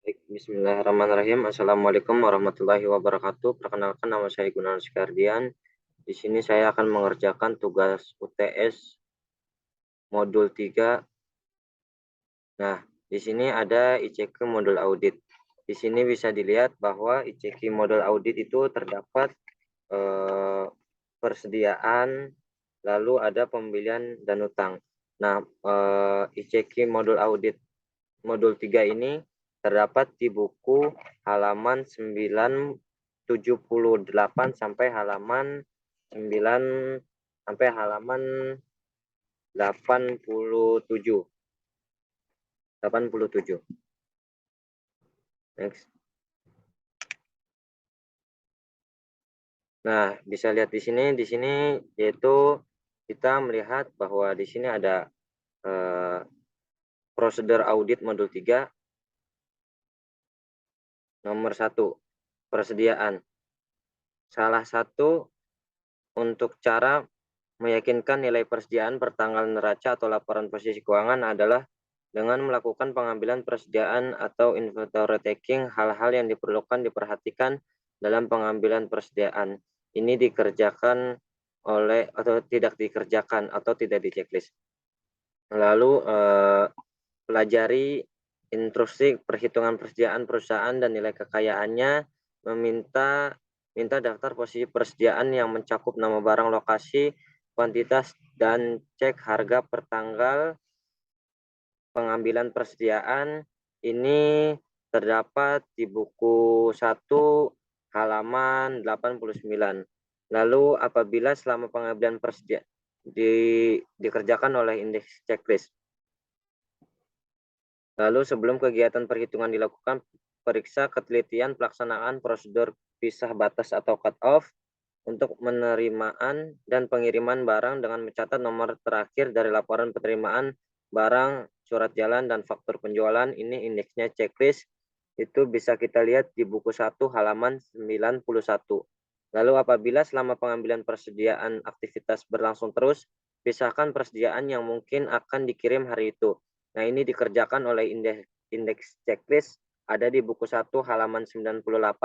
Baik, bismillahirrahmanirrahim. Assalamualaikum warahmatullahi wabarakatuh. Perkenalkan, nama saya Gunawan Sekardian. Di sini saya akan mengerjakan tugas UTS modul 3. Nah, di sini ada ICQ modul audit. Di sini bisa dilihat bahwa ICQ modul audit itu terdapat eh, persediaan, lalu ada pembelian dan utang. Nah, ICQ modul audit modul 3 ini terdapat di buku halaman 978 sampai halaman 9 sampai halaman 87. 87. Next. Nah, bisa lihat di sini yaitu kita melihat bahwa di sini ada prosedur audit modul 3 nomor 1, persediaan. Salah satu untuk cara meyakinkan nilai persediaan pertanggal neraca atau laporan posisi keuangan adalah dengan melakukan pengambilan persediaan atau inventory taking. Hal-hal yang diperhatikan dalam pengambilan persediaan ini dikerjakan oleh atau tidak dikerjakan atau tidak di checklist. Lalu pelajari instruksi perhitungan persediaan perusahaan dan nilai kekayaannya, minta daftar posisi persediaan yang mencakup nama barang, lokasi, kuantitas, dan cek harga per tanggal pengambilan persediaan. Ini terdapat di buku 1 halaman 89. Lalu apabila selama pengambilan persediaan dikerjakan oleh indeks checklist. Lalu sebelum kegiatan perhitungan dilakukan, periksa ketelitian pelaksanaan prosedur pisah batas atau cut-off untuk penerimaan dan pengiriman barang dengan mencatat nomor terakhir dari laporan penerimaan barang, surat jalan, dan faktur penjualan. Ini indeksnya checklist. Itu bisa kita lihat di buku 1 halaman 91. Lalu apabila selama pengambilan persediaan aktivitas berlangsung terus, pisahkan persediaan yang mungkin akan dikirim hari itu. Nah, ini dikerjakan oleh indeks checklist ada di buku 1 halaman 98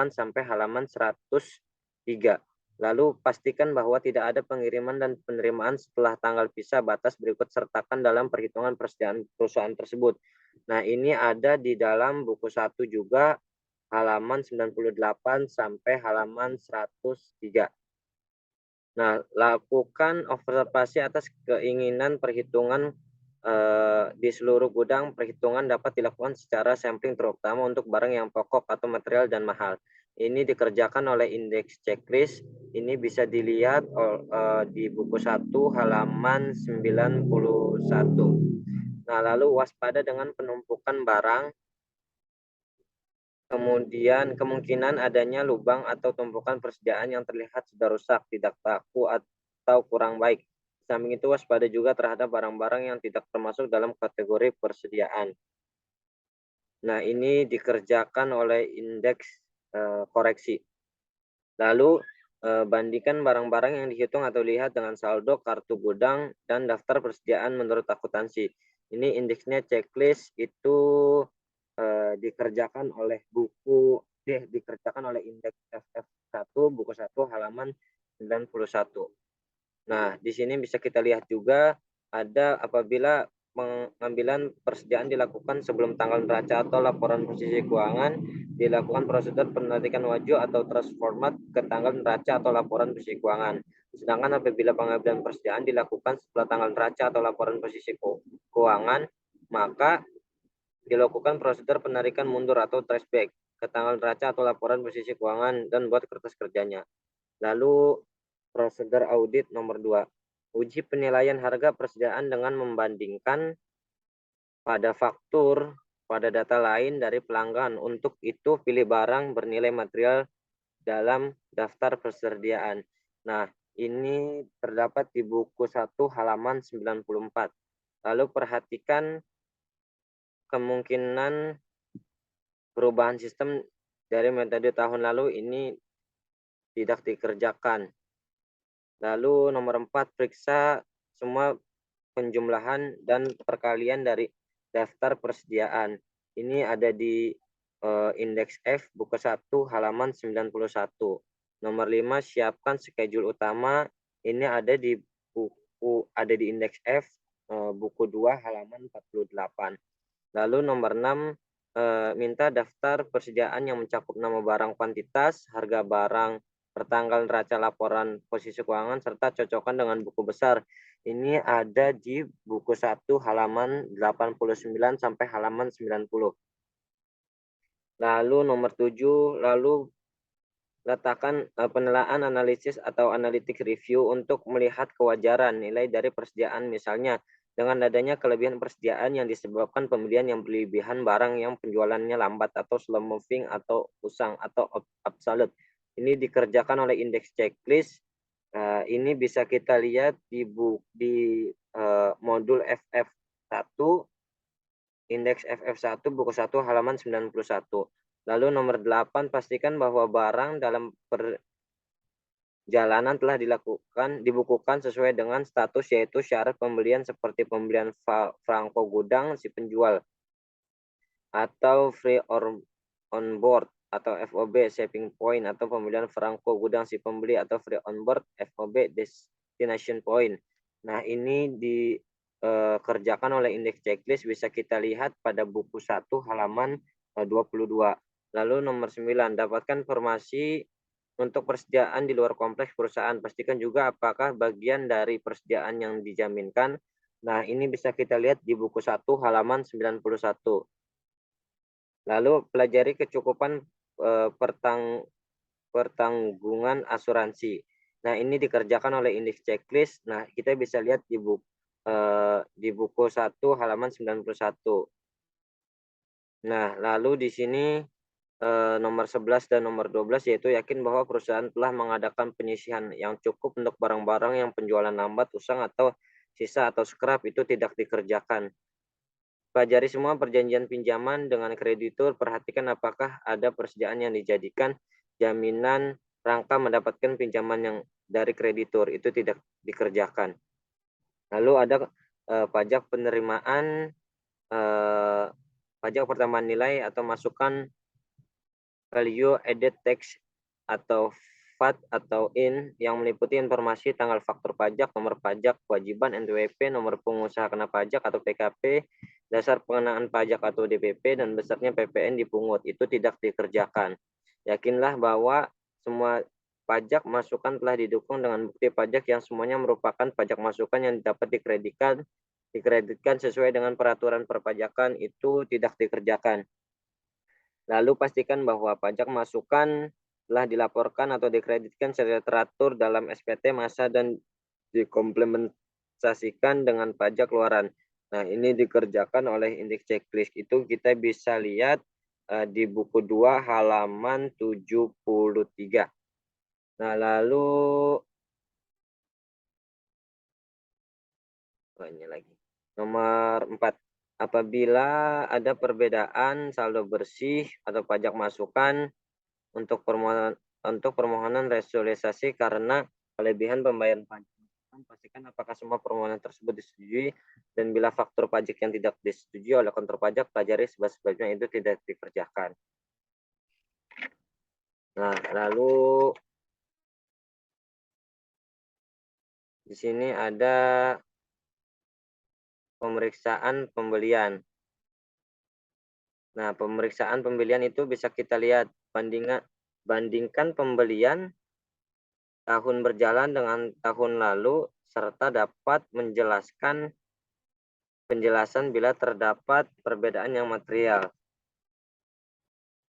sampai halaman 103. Lalu pastikan bahwa tidak ada pengiriman dan penerimaan setelah tanggal pisah batas berikut sertakan dalam perhitungan persediaan perusahaan tersebut. Nah, ini ada di dalam buku 1 juga halaman 98 sampai halaman 103. Nah, lakukan observasi atas keinginan perhitungan di seluruh gudang. Perhitungan dapat dilakukan secara sampling terutama untuk barang yang pokok atau material dan mahal. Ini dikerjakan oleh indeks checklist. Ini bisa dilihat di buku 1 halaman 91. Nah, lalu waspada dengan penumpukan barang. Kemudian kemungkinan adanya lubang atau tumpukan persediaan yang terlihat sudah rusak, tidak laku, atau kurang baik. Di samping itu waspada juga terhadap barang-barang yang tidak termasuk dalam kategori persediaan. Nah, ini dikerjakan oleh indeks koreksi. Lalu bandingkan barang-barang yang dihitung atau lihat dengan saldo, kartu gudang, dan daftar persediaan menurut akuntansi. Ini indeksnya checklist itu dikerjakan oleh dikerjakan oleh indeks FF1 buku 1 halaman 91. Nah, di sini bisa kita lihat juga ada apabila pengambilan persediaan dilakukan sebelum tanggal neraca atau laporan posisi keuangan, dilakukan prosedur penarikan wajib atau trust format ke tanggal neraca atau laporan posisi keuangan. Sedangkan apabila pengambilan persediaan dilakukan setelah tanggal neraca atau laporan posisi keuangan, maka dilakukan prosedur penarikan mundur atau traceback ke tanggal neraca atau laporan posisi keuangan dan buat kertas kerjanya. Lalu prosedur audit nomor 2. Uji penilaian harga persediaan dengan membandingkan pada faktur pada data lain dari pelanggan. Untuk itu pilih barang bernilai material dalam daftar persediaan. Nah, ini terdapat di buku 1 halaman 94. Lalu perhatikan kemungkinan perubahan sistem dari metode tahun lalu ini tidak dikerjakan. Lalu nomor 4, periksa semua penjumlahan dan perkalian dari daftar persediaan. Ini ada di indeks F buku 1 halaman 91. Nomor 5, siapkan schedule utama. Ini ada di indeks F buku 2 halaman 48. Lalu nomor 6, minta daftar persediaan yang mencakup nama barang, kuantitas, harga barang, pertanggal neraca, laporan posisi keuangan, serta cocokkan dengan buku besar. Ini ada di buku 1 halaman 89 sampai halaman 90. Lalu nomor 7, lalu letakkan penilaian analisis atau analytic review untuk melihat kewajaran nilai dari persediaan, misalnya dengan adanya kelebihan persediaan yang disebabkan pembelian yang berlebihan, barang yang penjualannya lambat atau slow moving atau usang atau absolute. Ini dikerjakan oleh indeks checklist. Ini bisa kita lihat di modul FF1, indeks FF1 buku 1 halaman 91. Lalu nomor 8, pastikan bahwa barang dalam perjalanan telah dibukukan sesuai dengan status, yaitu syarat pembelian seperti pembelian franko gudang si penjual atau free on board atau FOB shipping point, atau pembelian franko gudang si pembeli atau free on board FOB destination point. Nah, ini dikerjakan oleh indeks checklist, bisa kita lihat pada buku 1 halaman 22. Lalu nomor 9, dapatkan informasi untuk persediaan di luar kompleks perusahaan. Pastikan juga apakah bagian dari persediaan yang dijaminkan. Nah, ini bisa kita lihat di buku 1 halaman 91. Lalu pelajari kecukupan pertanggungan asuransi. Nah, ini dikerjakan oleh indeks checklist. Nah, kita bisa lihat di buku 1 halaman 91. Nah, lalu di sini nomor 11 dan nomor 12, yaitu yakin bahwa perusahaan telah mengadakan penyisihan yang cukup untuk barang-barang yang penjualan lambat, usang, atau sisa atau scrap. Itu tidak dikerjakan. Pelajari semua perjanjian pinjaman dengan kreditur. Perhatikan apakah ada persediaan yang dijadikan jaminan rangka mendapatkan pinjaman yang dari kreditur. Itu tidak dikerjakan. Lalu ada pajak penerimaan, pajak pertambahan nilai atau masukan, value added tax atau VAT atau IN, yang meliputi informasi tanggal faktur pajak, nomor pajak kewajiban NPWP, nomor pengusaha kena pajak atau PKP, dasar pengenaan pajak atau DPP, dan besarnya PPN dipungut. Itu tidak dikerjakan. Yakinlah bahwa semua pajak masukan telah didukung dengan bukti pajak yang semuanya merupakan pajak masukan yang dapat dikreditkan sesuai dengan peraturan perpajakan. Itu tidak dikerjakan. Lalu pastikan bahwa pajak masukan telah dilaporkan atau dikreditkan secara teratur dalam SPT masa dan dikomplementasikan dengan pajak keluaran. Nah, ini dikerjakan oleh indeks checklist. Itu kita bisa lihat di buku 2 halaman 73. Nah, lalu ini lagi. Nomor 4. Apabila ada perbedaan saldo bersih atau pajak masukan untuk permohonan resolusi karena kelebihan pembayaran pajak, pastikan apakah semua permohonan tersebut disetujui, dan bila faktur pajak yang tidak disetujui oleh kantor pajak, pelajari sebab-sebabnya. Itu tidak dikerjakan. Nah, lalu di sini ada pemeriksaan pembelian. Nah, pemeriksaan pembelian itu bisa kita lihat bandingkan pembelian tahun berjalan dengan tahun lalu, serta dapat menjelaskan penjelasan bila terdapat perbedaan yang material.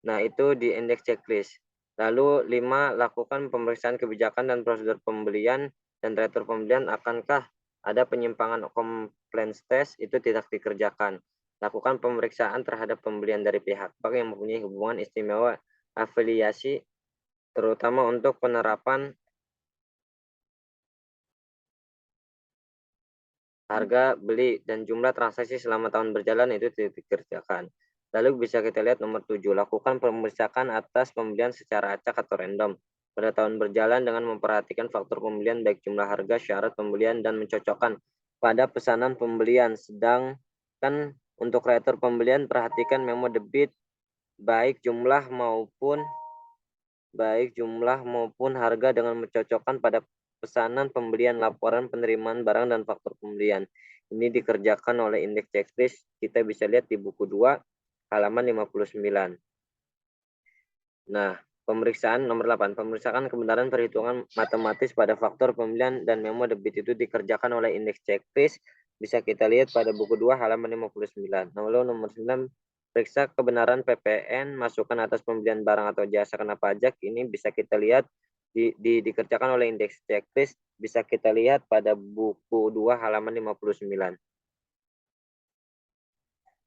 Nah, itu di indeks checklist. Lalu 5, lakukan pemeriksaan kebijakan dan prosedur pembelian dan retur pembelian. Akankah ada penyimpangan compliance test? Itu tidak dikerjakan. Lakukan pemeriksaan terhadap pembelian dari pihak bank yang mempunyai hubungan istimewa afiliasi, terutama untuk penerapan harga beli dan jumlah transaksi selama tahun berjalan. Itu tidak dikerjakan. Lalu bisa kita lihat nomor 7, lakukan pemeriksaan atas pembelian secara acak atau random pada tahun berjalan dengan memperhatikan faktor pembelian baik jumlah harga, syarat pembelian, dan mencocokkan pada pesanan pembelian. Sedangkan untuk retur pembelian, perhatikan memo debit baik jumlah maupun harga dengan mencocokkan pada pesanan pembelian, laporan penerimaan barang, dan faktur pembelian. Ini dikerjakan oleh indeks checklist. Kita bisa lihat di buku 2 halaman 59. Nah, pemeriksaan nomor 8. Pemeriksaan kebenaran perhitungan matematis pada faktor pembelian dan memo debit itu dikerjakan oleh indeks checklist. Bisa kita lihat pada buku 2 halaman 59. Lalu nomor 9, periksa kebenaran PPN masukan atas pembelian barang atau jasa kena pajak. Ini bisa kita lihat dikerjakan oleh indeks checklist. Bisa kita lihat pada buku 2 halaman 59.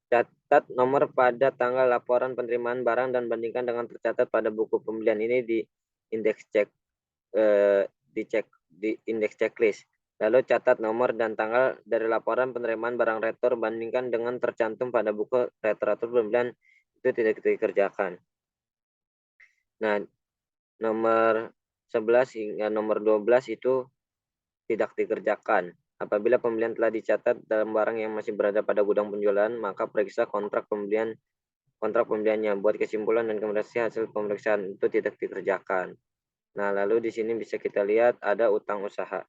Catat nomor pada tanggal laporan penerimaan barang dan bandingkan dengan tercatat pada buku pembelian. Ini di indeks indeks checklist. Lalu catat nomor dan tanggal dari laporan penerimaan barang retur bandingkan dengan tercantum pada buku returatur pembelian, itu tidak dikerjakan. Nah, nomor 11 hingga nomor 12 itu tidak dikerjakan. Apabila pembelian telah dicatat dalam barang yang masih berada pada gudang penjualan, maka periksa kontrak pembeliannya. Buat kesimpulan dan rekomendasi hasil pemeriksaan, itu tidak dikerjakan. Nah, lalu di sini bisa kita lihat ada utang usaha.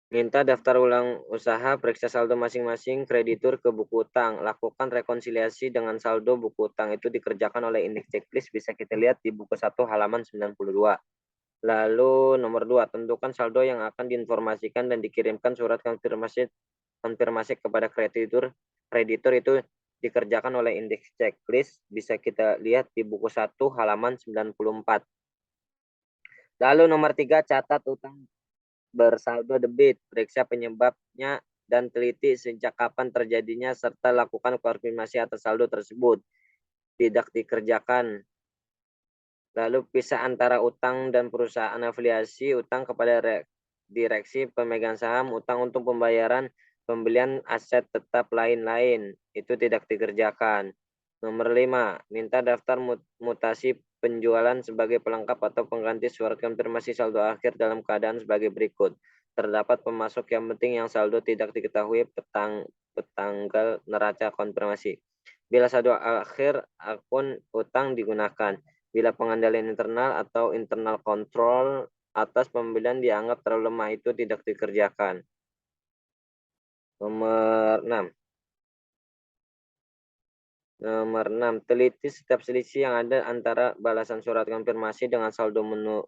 Minta daftar ulang usaha, periksa saldo masing-masing kreditur ke buku utang. Lakukan rekonsiliasi dengan saldo buku utang. Itu dikerjakan oleh indeks checklist, bisa kita lihat di buku 1 halaman 92. Lalu nomor 2, tentukan saldo yang akan diinformasikan dan dikirimkan surat konfirmasi kepada kreditur. Kreditur itu dikerjakan oleh indeks checklist, bisa kita lihat di buku 1 halaman 94. Lalu nomor 3, catat utang bersaldo debit, periksa penyebabnya dan teliti sejak kapan terjadinya serta lakukan konfirmasi atas saldo tersebut. Tidak dikerjakan. Lalu pisah antara utang dan perusahaan afiliasi, utang kepada direksi pemegang saham, utang untuk pembayaran pembelian aset tetap lain-lain. Itu tidak dikerjakan. Nomor 5, minta daftar mutasi penjualan sebagai pelengkap atau pengganti surat konfirmasi saldo akhir dalam keadaan sebagai berikut. Terdapat pemasok yang penting yang saldo tidak diketahui petanggal neraca konfirmasi. Bila saldo akhir akun utang digunakan. Bila pengendalian internal atau internal control atas pembelian dianggap terlalu lemah, itu tidak dikerjakan. Nomor 6. Nomor 6, teliti setiap selisih yang ada antara balasan surat konfirmasi dengan saldo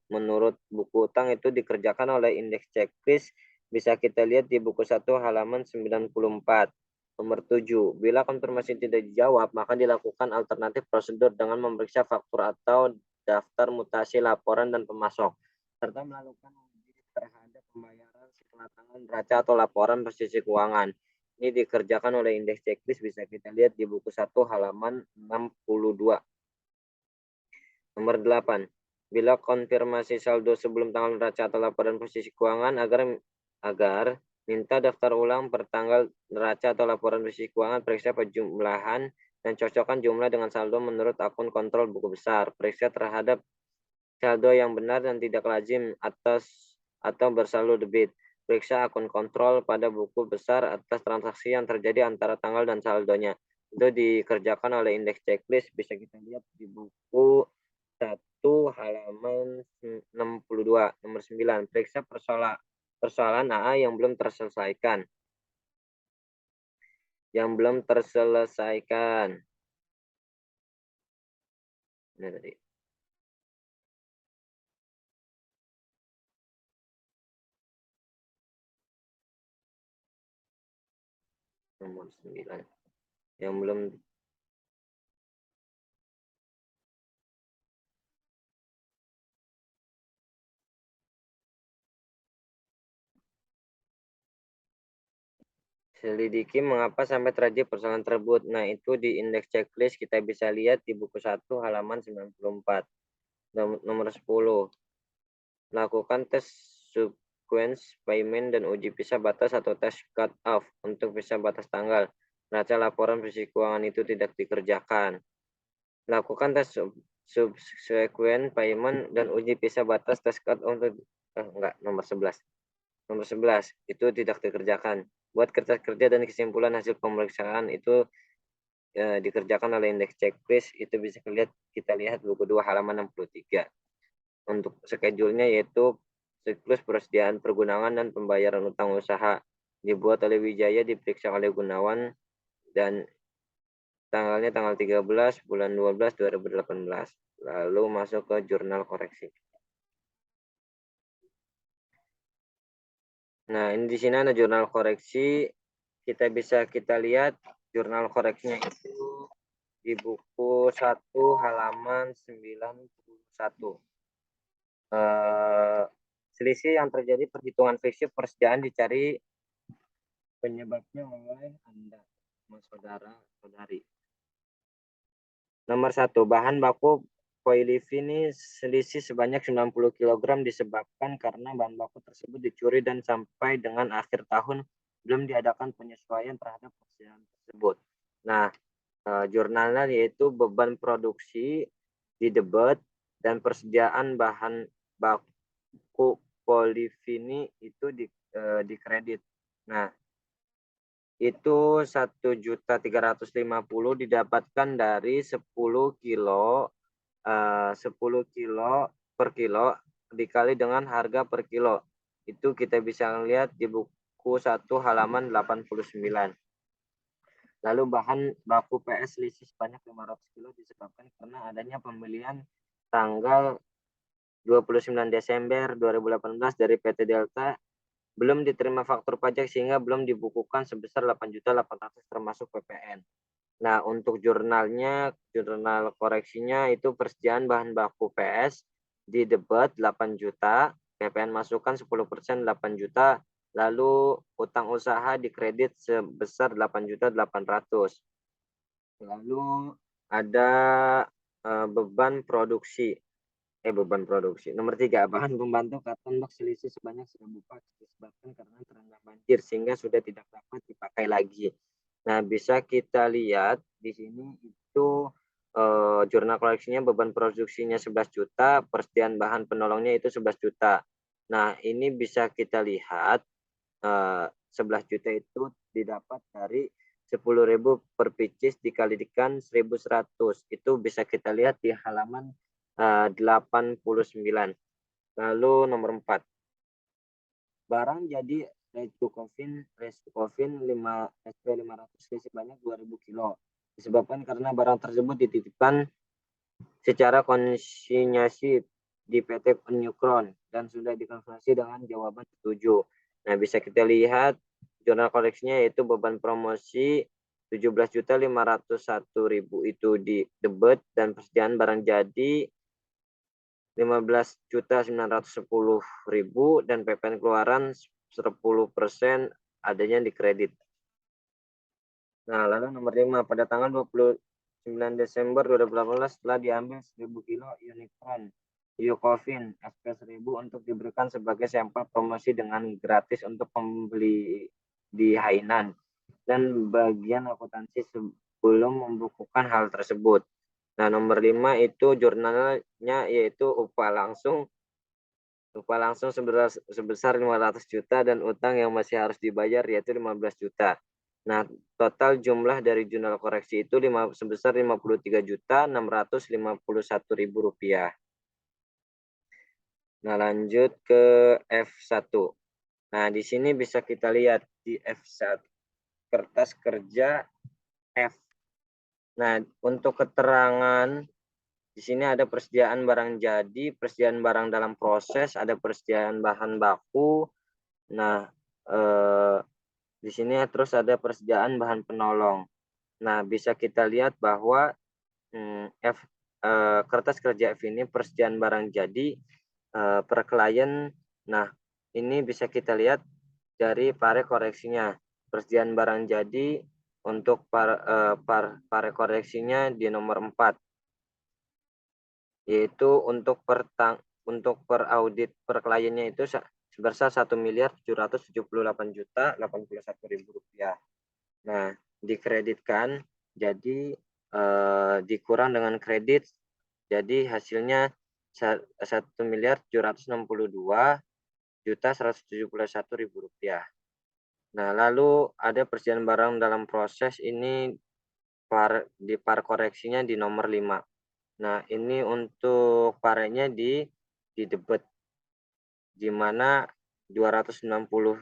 menurut buku utang, itu dikerjakan oleh indeks checklist. Bisa kita lihat di buku 1 halaman 94. Nomor 7, bila konfirmasi tidak dijawab, maka dilakukan alternatif prosedur dengan memeriksa faktur atau daftar mutasi laporan dan pemasok, serta melakukan audit terhadap pembayaran setelah tanggal neraca atau laporan posisi keuangan. Ini dikerjakan oleh indeks checklist, bisa kita lihat di buku 1 halaman 62. Nomor 8. Bila konfirmasi saldo sebelum tanggal neraca atau laporan posisi keuangan agar minta daftar ulang pertanggal neraca atau laporan posisi keuangan, periksa penjumlahan dan cocokkan jumlah dengan saldo menurut akun kontrol buku besar. Periksa terhadap saldo yang benar dan tidak lazim atau bersaldo debit. Periksa akun kontrol pada buku besar atas transaksi yang terjadi antara tanggal dan saldonya. Itu dikerjakan oleh indeks checklist, bisa kita lihat di buku 1 halaman 62. Nomor 9, periksa persoalan AA yang belum terselesaikan. Ini tadi. Nomor 9. Yang belum selidiki mengapa sampai terjadi persoalan tersebut. Nah, itu di indeks checklist kita bisa lihat di buku 1 halaman 94. Nomor 10. Lakukan tes sequence payment dan uji pisah batas atau tes cut off untuk pisah batas tanggal. Neraca laporan posisi keuangan itu tidak dikerjakan. Lakukan tes subsequent payment dan uji pisah batas tes cut off untuk nomor 11. Nomor 11 itu tidak dikerjakan. Buat kerja dan kesimpulan hasil pemeriksaan, itu dikerjakan oleh indeks checklist itu bisa kita lihat buku 2 halaman 63. Untuk schedule-nya yaitu siklus persediaan pergudangan dan pembayaran utang usaha, dibuat oleh Wijaya, diperiksa oleh Gunawan, dan tanggalnya tanggal 13 bulan 12 2018. Lalu masuk ke jurnal koreksi. Nah, ini di sini ada jurnal koreksi. Kita lihat jurnal koreksinya itu di buku 1 halaman 91. Selisih yang terjadi perhitungan fiksi persediaan dicari penyebabnya oleh Anda, saudara-saudari. Nomor 1, bahan baku poilivin selisih sebanyak 90 kg disebabkan karena bahan baku tersebut dicuri dan sampai dengan akhir tahun belum diadakan penyesuaian terhadap persediaan tersebut. Nah, jurnalnya yaitu beban produksi di debit dan persediaan bahan baku poilivin itu di kredit. Nah, itu 1.350.000 didapatkan dari 10 kilo 10 kilo per kilo dikali dengan harga per kilo. Itu kita bisa lihat di buku 1 halaman 89. Lalu bahan baku PS selisih sebanyak 500 kilo disebabkan karena adanya pembelian tanggal 29 Desember 2018 dari PT Delta belum diterima faktur pajak sehingga belum dibukukan sebesar 8.800.000 termasuk PPN. Nah, untuk jurnal koreksinya itu persediaan bahan baku PS di debit 8 juta, PPN masukkan 10% 8 juta, lalu utang usaha di kredit sebesar 8.800.000. Lalu ada beban produksi. Nomor 3, bahan pembantu karton box selisih sebanyak 1.000 pak disebabkan karena terendam banjir sehingga sudah tidak dapat dipakai lagi. Nah, bisa kita lihat di sini itu jurnal koleksinya beban produksinya 11 juta, persediaan bahan penolongnya itu 11 juta. Nah, ini bisa kita lihat 11 juta itu didapat dari 10.000 per pieces dikalikan 1.100. Itu bisa kita lihat di halaman 89. Lalu nomor 4. Barang jadi Restukovin SP500 sebanyak 2.000 kilo. Disebabkan karena barang tersebut dititipkan secara konsinyasi di PT Newcron dan sudah dikonfirmasi dengan jawaban setuju. Nah, bisa kita lihat jurnal koleksinya yaitu beban promosi 17.501.000 itu di debit dan persediaan barang jadi 15.910.000 dan PPN keluaran 10% adanya di kredit. Nah, lalu nomor 5, pada tanggal 29 Desember 2018 telah diambil 1.000 kilo Unicron Eucovin SP1000 untuk diberikan sebagai sampel promosi dengan gratis untuk pembeli di Hainan dan bagian akuntansi sebelum membukukan hal tersebut. Nah, nomor 5 itu jurnalnya yaitu upah langsung sebesar 500 juta dan utang yang masih harus dibayar yaitu 15 juta. Nah, total jumlah dari jurnal koreksi itu sebesar 53.651.000 rupiah. Nah, lanjut ke F1. Nah, di sini bisa kita lihat di F1 kertas kerja F. Nah, untuk keterangan di sini ada persediaan barang jadi, persediaan barang dalam proses, ada persediaan bahan baku. Nah, di sini terus ada persediaan bahan penolong. Nah, bisa kita lihat bahwa kertas kerja F ini persediaan barang jadi per klien. Nah, ini bisa kita lihat dari pare koreksinya. Persediaan barang jadi untuk pare koreksinya di nomor 4. Yaitu untuk per audit per kliennya itu sebesar 1.778.081.000 rupiah. Nah, dikreditkan jadi dikurang dengan kredit jadi hasilnya 1.762.171.000 rupiah. Nah, lalu ada persediaan barang dalam proses ini di par koreksinya di nomor 5. Nah, ini untuk parenya di debit, di mana 260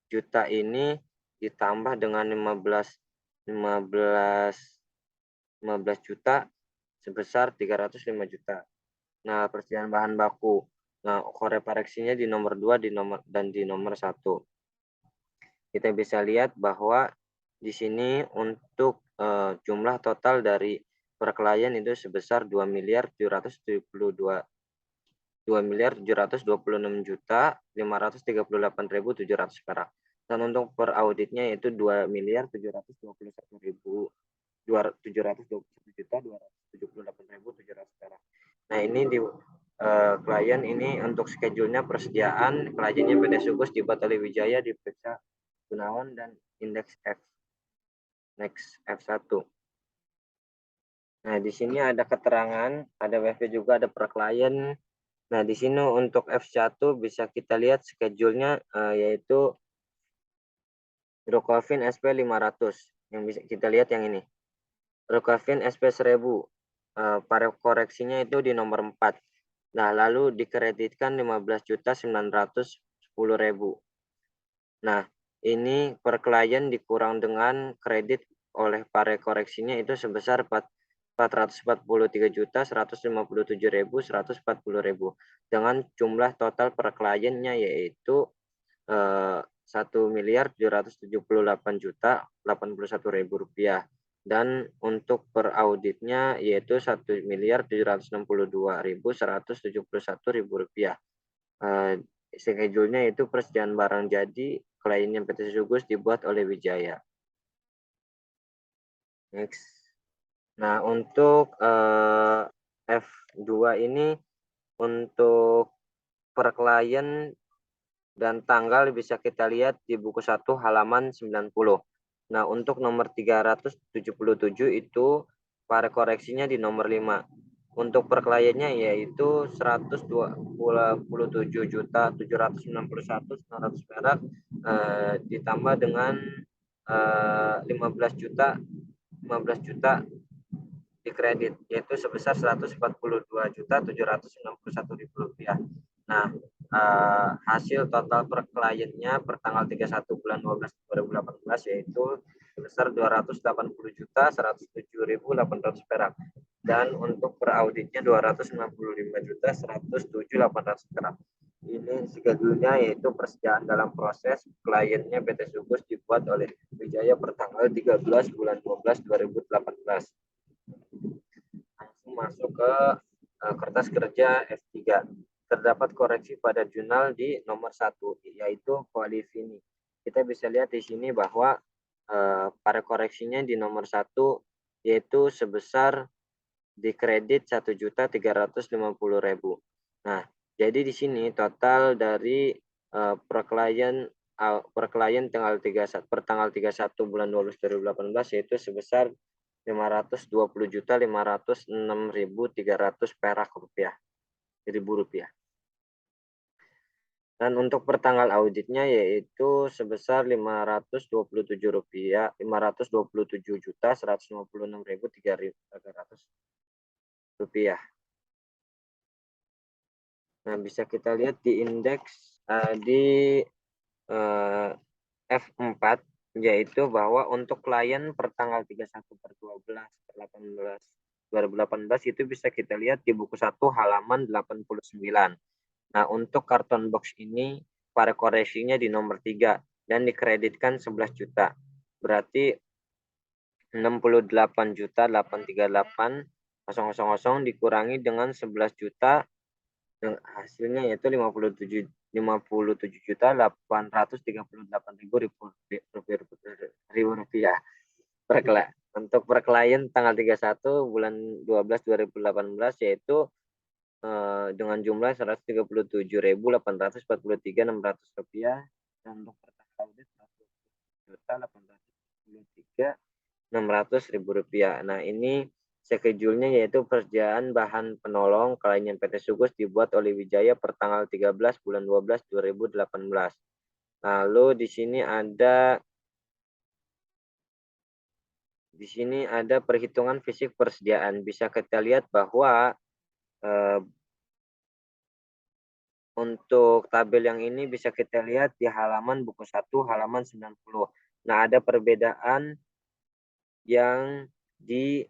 juta ini ditambah dengan 15 juta sebesar 305 juta. Nah, persediaan bahan baku. Nah, koreksinya di nomor 2 di nomor 1. Kita bisa lihat bahwa di sini untuk jumlah total dari per klien itu sebesar 2.726.538.700 perak. Dan untuk per auditnya yaitu 2.721.278.700 perak. Nah, ini di klien ini untuk schedule-nya persediaan kliennya PT Sugus dibuat oleh Wijaya, diperiksa Gunawan dan indeks next F1. Nah, di sini ada keterangan, ada WP juga, ada per klien. Nah, di sini untuk F1 bisa kita lihat schedule-nya yaitu Rokavin SP 500. Yang bisa kita lihat yang ini. Rokavin SP 1000. Para koreksinya itu di nomor 4. Nah, lalu dikreditkan 15.910.000. Nah, ini per klien dikurang dengan kredit oleh para koreksinya itu sebesar 443.157.140.000 dengan jumlah total per kliennya yaitu 1.778.081.000 rupiah. Dan untuk per auditnya yaitu 1.762.171.000 rupiah. Schedule-nya itu persediaan barang jadi kliennya PT Sugus dibuat oleh Wijaya. Next. Nah, untuk F2 ini untuk per klien dan tanggal bisa kita lihat di buku 1 halaman 90. Nah, untuk nomor 377 itu para koreksinya di nomor 5. Untuk per kliennya yaitu 127.791.900 perak ditambah dengan 15 juta di kredit yaitu sebesar 142.761.000 rupiah. Nah, hasil total per kliennya per tanggal 31 bulan 12 2018 yaitu sebesar 280.107.800 perak. Dan untuk per auditnya 265.107.800 perak. Ini schedule-nya yaitu persediaan dalam proses kliennya PT Sugus dibuat oleh Wijaya per tanggal 13 bulan 12 2018. Langsung masuk ke kertas kerja F3. Terdapat koreksi pada jurnal di nomor 1 yaitu Qualifini. Kita bisa lihat di sini bahwa pada koreksinya di nomor 1 yaitu sebesar dikredit 1.350.000. Nah, jadi di sini total dari per klien tanggal 31 bulan 12 2018 yaitu sebesar 520.506.300 perak rupiah. Ribu rupiah. Dan untuk pertanggal auditnya yaitu sebesar 527.156.300 rupiah. Nah, bisa kita lihat di indeks di F4 yaitu bahwa untuk klien per tanggal 31/12/2018 itu bisa kita lihat di buku 1 halaman 89. Nah, untuk karton box ini para koreksinya di nomor 3 dan dikreditkan 11 juta. Berarti 68.838.000 dikurangi dengan 11 juta hasilnya yaitu 57.838.000 rupiah untuk per klien tanggal 31 bulan 12 2018 yaitu dengan jumlah 137.843.600 rupiah dan untuk per tanggal audit 100.843.600 rupiah. Nah, ini schedule-nya yaitu persediaan bahan penolong kliennya PT Sugus dibuat oleh Wijaya per tanggal 13 bulan 12 2018. Lalu di sini ada Di sini ada perhitungan fisik persediaan. Bisa kita lihat bahwa untuk tabel yang ini bisa kita lihat di halaman buku 1 halaman 90. Nah, ada perbedaan yang di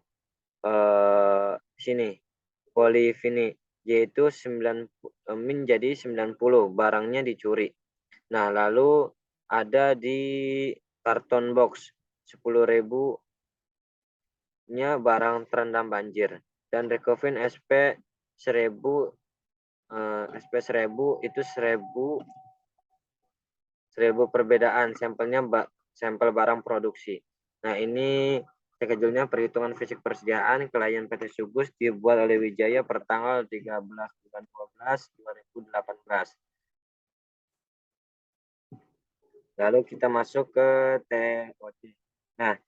sini Polivini, yaitu menjadi 90 barangnya dicuri. Nah, lalu ada di karton box 10.000-nya barang terendam banjir, dan Recovin SP 1000 itu 1000 perbedaan sampel barang produksi. Nah, ini schedule-nya perhitungan fisik persediaan klien PT Sugus dibuat oleh Wijaya per tanggal 13 bulan 12 2018. Lalu kita masuk ke TOC. Nah,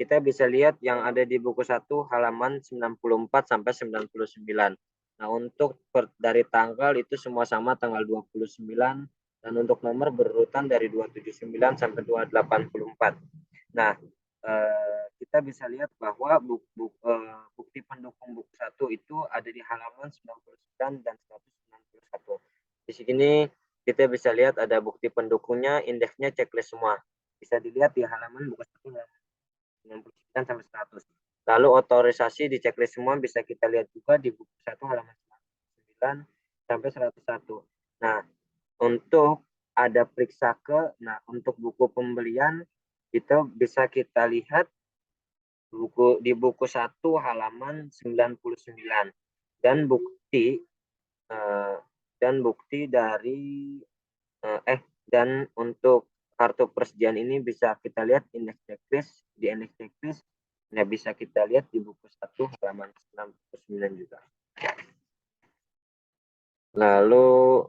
kita bisa lihat yang ada di buku 1 halaman 94 sampai 99. Nah, untuk dari tanggal itu semua sama tanggal 29, dan untuk nomor berurutan dari 279 sampai 284. Nah, kita bisa lihat bahwa bukti pendukung buku 1 itu ada di halaman 99 dan 191. Di sini kita bisa lihat ada bukti pendukungnya, indeksnya checklist semua. Bisa dilihat di halaman buku 1 99 sampai 100. Lalu otorisasi di checklist semua bisa kita lihat juga di buku 1 halaman 9 sampai 101. Nah, untuk ada periksa untuk buku pembelian itu bisa kita lihat di buku 1 halaman 99, dan bukti dari dan untuk kartu persediaan ini bisa kita lihat indeks checklist nah bisa kita lihat di buku 1 halaman 99 juga. Lalu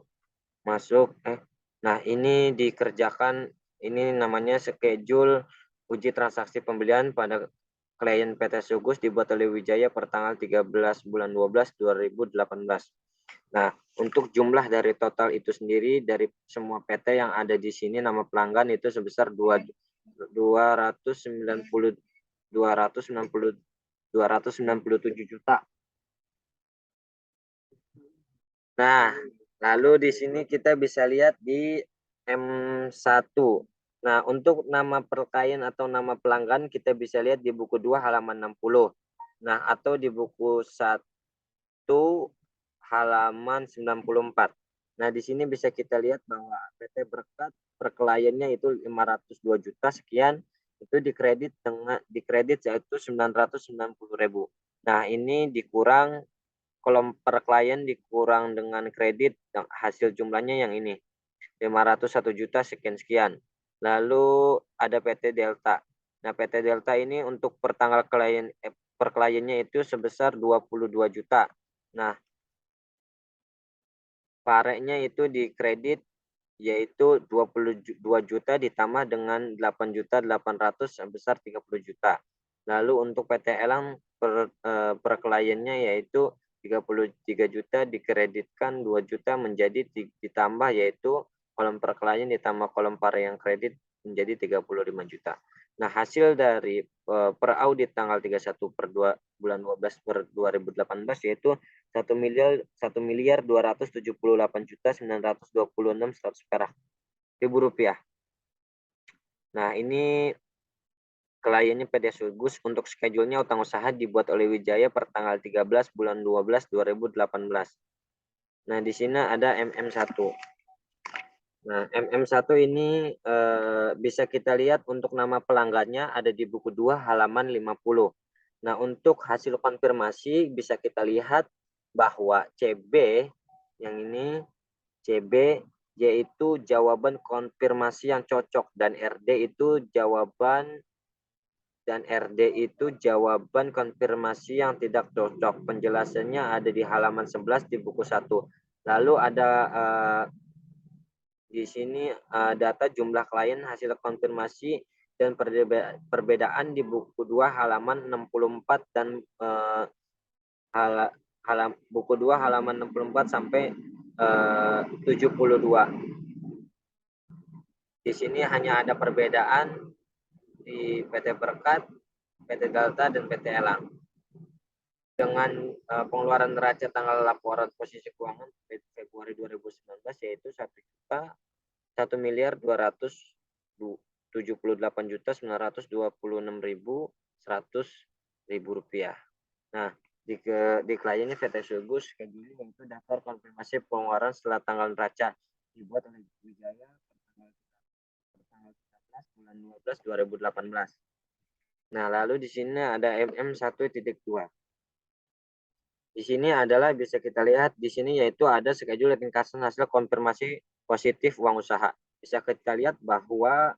masuk nah ini dikerjakan, ini namanya schedule uji transaksi pembelian pada klien PT Sugus dibuat oleh Wijaya per tanggal 13 bulan 12 2018. Nah, untuk jumlah dari total itu sendiri dari semua PT yang ada di sini nama pelanggan itu sebesar 297 juta. Nah, lalu di sini kita bisa lihat di M1. Nah, untuk nama klien atau nama pelanggan kita bisa lihat di buku 2 halaman 60. Nah, atau di buku 1 halaman 94. Nah, di sini bisa kita lihat bahwa PT Berkat per kliennya itu 502 juta sekian, itu dikredit yaitu 990.000. Nah, ini dikurang kolom per klien dikurang dengan kredit hasil jumlahnya yang ini 501 juta sekian. Lalu ada PT Delta. Nah, PT Delta ini untuk per tanggal per kliennya itu sebesar 22 juta. Nah, pareknya itu dikredit yaitu 22 juta ditambah dengan 8.800.000 sebesar 30 juta. Lalu untuk PT Elang per kliennya yaitu 33 juta dikreditkan 2 juta menjadi ditambah yaitu kolom per klien ditambah kolom pare yang kredit menjadi 35 juta. Nah, hasil dari per audit tanggal 31 per 2 bulan 12 per 2018 yaitu 1.278.926.100 perak ribu rupiah. Nah, ini kliennya PT Sugus. Untuk schedule-nya utang usaha dibuat oleh Wijaya per tanggal 13 bulan 12 2018. Nah, di sini ada MM1. Nah, MM1 ini bisa kita lihat untuk nama pelanggannya ada di buku 2 halaman 50. Nah, untuk hasil konfirmasi bisa kita lihat bahwa CB yang ini CB yaitu jawaban konfirmasi yang cocok dan RD itu jawaban konfirmasi yang tidak cocok. Penjelasannya ada di halaman 11 di buku 1. Lalu ada di sini data jumlah klien hasil konfirmasi dan perbedaan di buku 2 halaman 64 dan buku 2 halaman 64 sampai 72. Di sini hanya ada perbedaan di PT Berkat PT Delta, dan PT Elang. Dengan pengeluaran neraca tanggal laporan posisi keuangan Februari 2019 yaitu 1.278.926.100 rupiah. Nah, di kliennya PT Sugus scheduling yaitu daftar konfirmasi pengeluaran setelah tanggal neraca dibuat oleh Wijaya pertanggal 13 bulan 12 2018. Nah, lalu di sini ada MM1.2. Di sini adalah bisa kita lihat di sini yaitu ada schedule ringkasan hasil konfirmasi positif uang usaha. Bisa kita lihat bahwa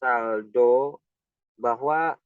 saldo bahwa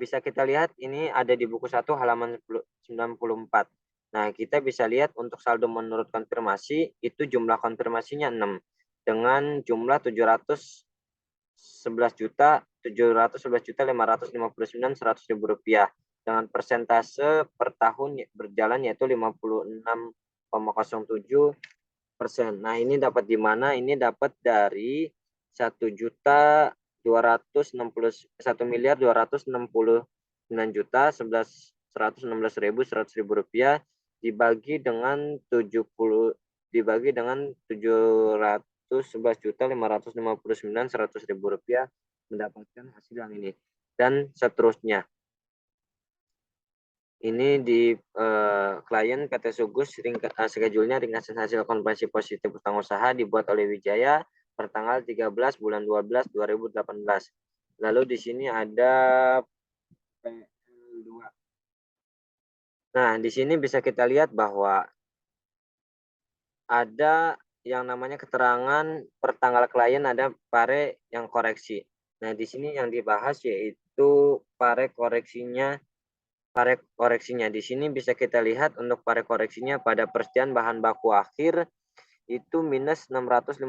bisa kita lihat ini ada di buku 1 halaman 94. Nah, kita bisa lihat untuk saldo menurut konfirmasi itu jumlah konfirmasinya 6 dengan jumlah 711.559.100 rupiah dengan persentase per tahun berjalan yaitu 56,07%. Nah, ini dapat di mana? Ini dapat dari 1.269.116.116.100 rupiah dibagi dengan 711.559.100 rupiah mendapatkan hasil yang ini dan seterusnya. Ini di klien PT Sugus schedule-nya ringkasan hasil konfirmasi positif utang usaha dibuat oleh Wijaya pertanggal 13 bulan 12 2018. Lalu di sini ada PL2. Nah, di sini bisa kita lihat bahwa ada yang namanya keterangan pertanggal klien ada pare yang koreksi. Nah, di sini yang dibahas yaitu pare koreksinya. Di sini bisa kita lihat untuk pare koreksinya pada persediaan bahan baku akhir itu minus 655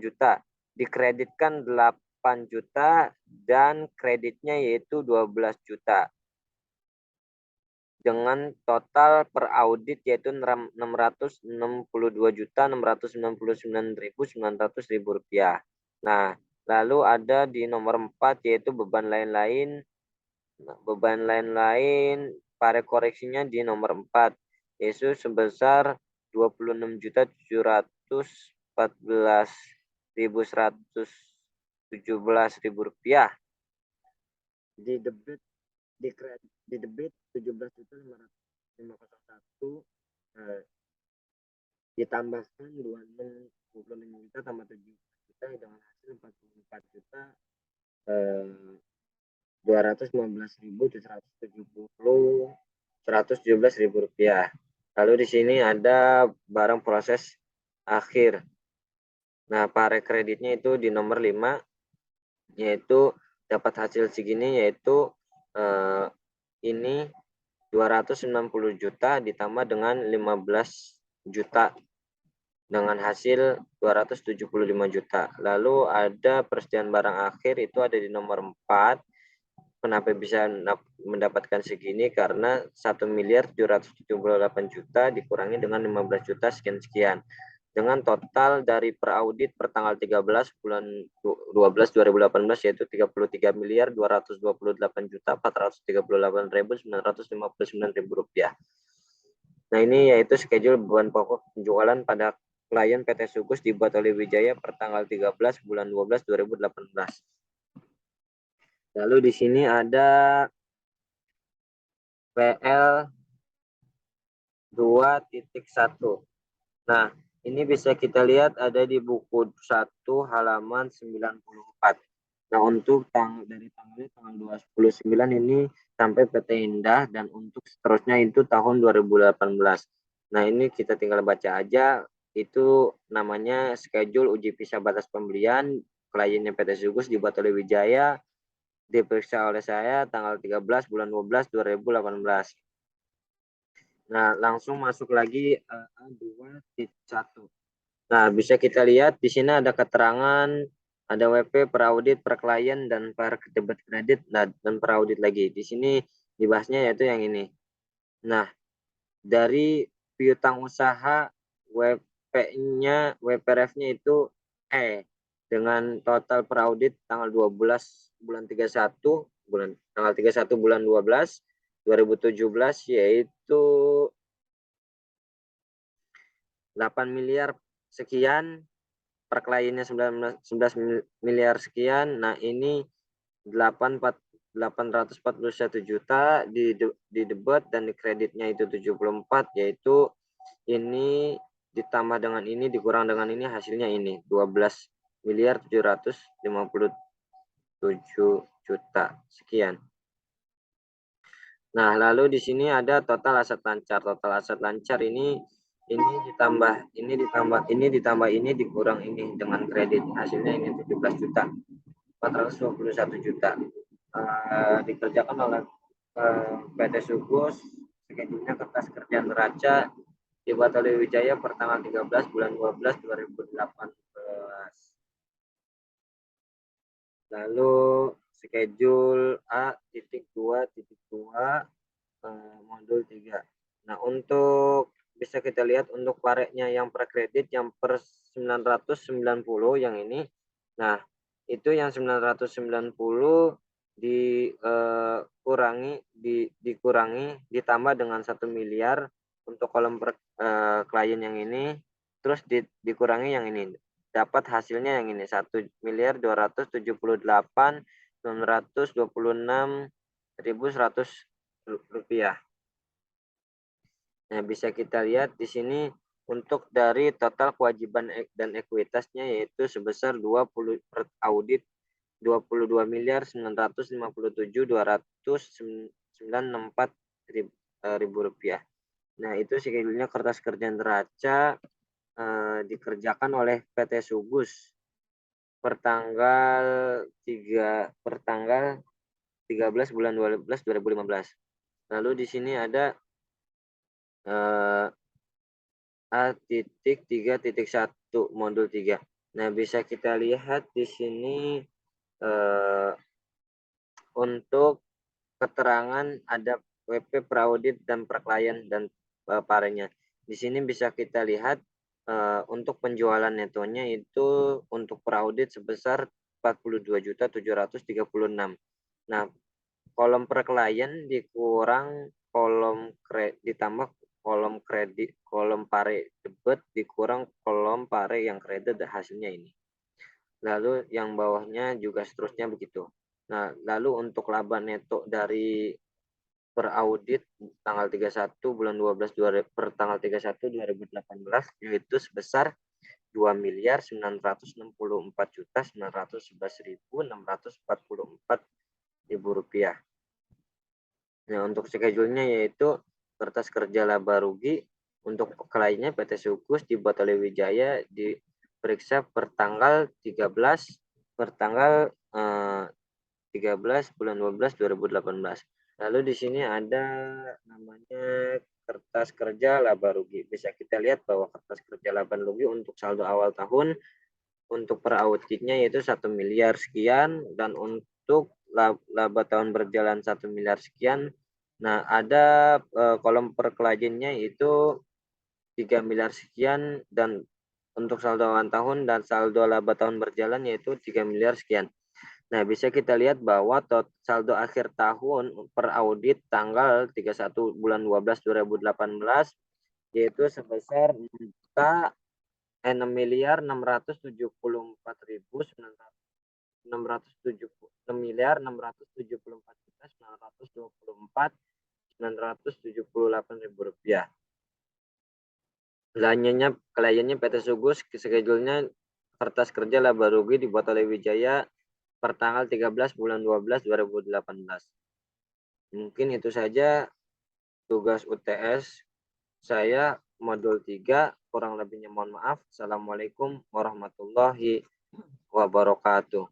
juta. Dikreditkan 8 juta dan kreditnya yaitu 12 juta. Dengan total per audit yaitu 662.699.900 rupiah. Nah, lalu ada di nomor 4 yaitu beban lain-lain. Pare koreksinya di nomor 4 yaitu sebesar 26.714.117 rupiah. Di debit 17.501 ditambahkan 25 juta tambah 7 juta dengan hasil 44 juta 215.717 rupiah. Lalu di sini ada barang proses akhir. Nah, pare kreditnya itu di nomor 5 yaitu dapat hasil segini yaitu ini 290 juta ditambah dengan 15 juta dengan hasil 275 juta. Lalu ada persediaan barang akhir itu ada di nomor 4. Kenapa bisa mendapatkan segini? Karena 1.778 juta dikurangi dengan 15 juta sekian-sekian. Dengan total dari per audit per tanggal 13 bulan 12 2018 yaitu 33.228.438.959 rupiah. Nah, ini yaitu schedule beban pokok penjualan pada klien PT Sugus dibuat oleh Wijaya per tanggal 13 bulan 12 2018. Lalu di sini ada PL 2.1. Nah, ini bisa kita lihat ada di buku 1 halaman 94. Nah, untuk dari tanggal 29 ini sampai PT Indah dan untuk seterusnya itu tahun 2018. Nah, ini kita tinggal baca aja. Itu namanya schedule uji pisah batas pembelian kliennya PT Sugus dibuat oleh Wijaya, diperiksa oleh saya tanggal 13 bulan 12 2018. Nah, langsung masuk lagi A2.1. Nah, bisa kita lihat di sini ada keterangan, ada WP per audit per klien dan per debit kredit dan per audit lagi. Di sini dibahasnya yaitu yang ini. Nah, dari piutang usaha WP-nya, WPRF-nya itu dengan total per audit tanggal 12 bulan 31 tanggal 31 bulan 12 2017 yaitu 8 miliar sekian, per kliennya 11 miliar sekian. Nah, ini 841 juta di debit dan di kreditnya itu 74, yaitu ini ditambah dengan ini dikurang dengan ini hasilnya ini 12 miliar 757 juta sekian. Nah, lalu di sini ada total aset lancar. Total aset lancar ini ditambah ini dikurang ini dengan kredit. Hasilnya ini 17 juta 421 juta. Dikerjakan oleh PT Sugus, skedulnya kertas kerja neraca dibuat oleh Wijaya per tanggal 13 bulan 12 2018. Lalu schedule A.2.2 modul 3. Nah, untuk bisa kita lihat untuk pareknya yang per kredit yang per 990 yang ini. Nah, itu yang 990 dikurangi ditambah dengan 1 miliar untuk kolom per klien yang ini, terus dikurangi yang ini. Dapat hasilnya yang ini 1.278.926.100 rupiah. Nah, bisa kita lihat di sini untuk dari total kewajiban dan ekuitasnya yaitu sebesar 20 per audit 22 miliar 957.264 ribu rupiah. Nah, itu schedule-nya kertas kerja neraca dikerjakan oleh PT Sugus per tanggal 13 bulan 12 2015. Lalu di sini ada A.3.1 modul 3. Nah, bisa kita lihat di sini untuk keterangan ada WP praudit dan perklien dan parenya. Di sini bisa kita lihat untuk penjualan netonya itu untuk praudit sebesar 42.736. Nah, kolom per klien dikurang ditambah kolom kredit, kolom pare debit dikurang kolom pare yang kredit, hasilnya ini. Lalu yang bawahnya juga seterusnya begitu. Nah, lalu untuk laba neto dari per audit tanggal 31 bulan 12 per tanggal 31 2018 yaitu sebesar 2.964.911.644 ribu rupiah. Nah, untuk schedule-nya yaitu kertas kerja laba rugi untuk kliennya PT Sugus dibuat oleh Wijaya diperiksa per tanggal 13 bulan 12 2018. Lalu di sini ada namanya kertas kerja laba rugi. Bisa kita lihat bahwa kertas kerja laba rugi untuk saldo awal tahun untuk per auditnya yaitu 1 miliar sekian dan untuk laba tahun berjalan 1 miliar sekian. Nah, ada kolom per kliennya itu 3 miliar sekian dan untuk saldo awal tahun dan saldo laba tahun berjalan yaitu 3 miliar sekian. Nah, bisa kita lihat bahwa saldo akhir tahun per audit tanggal 31 bulan 12 2018 yaitu sebesar 6 miliar 674 ribu rupiah. Kliennya PT Sugus, schedule-nya kertas kerja laba rugi dibuat oleh Wijaya per tanggal 13 bulan 12 2018. Mungkin itu saja tugas UTS saya modul 3, kurang lebihnya mohon maaf. Assalamualaikum warahmatullahi wabarakatuh.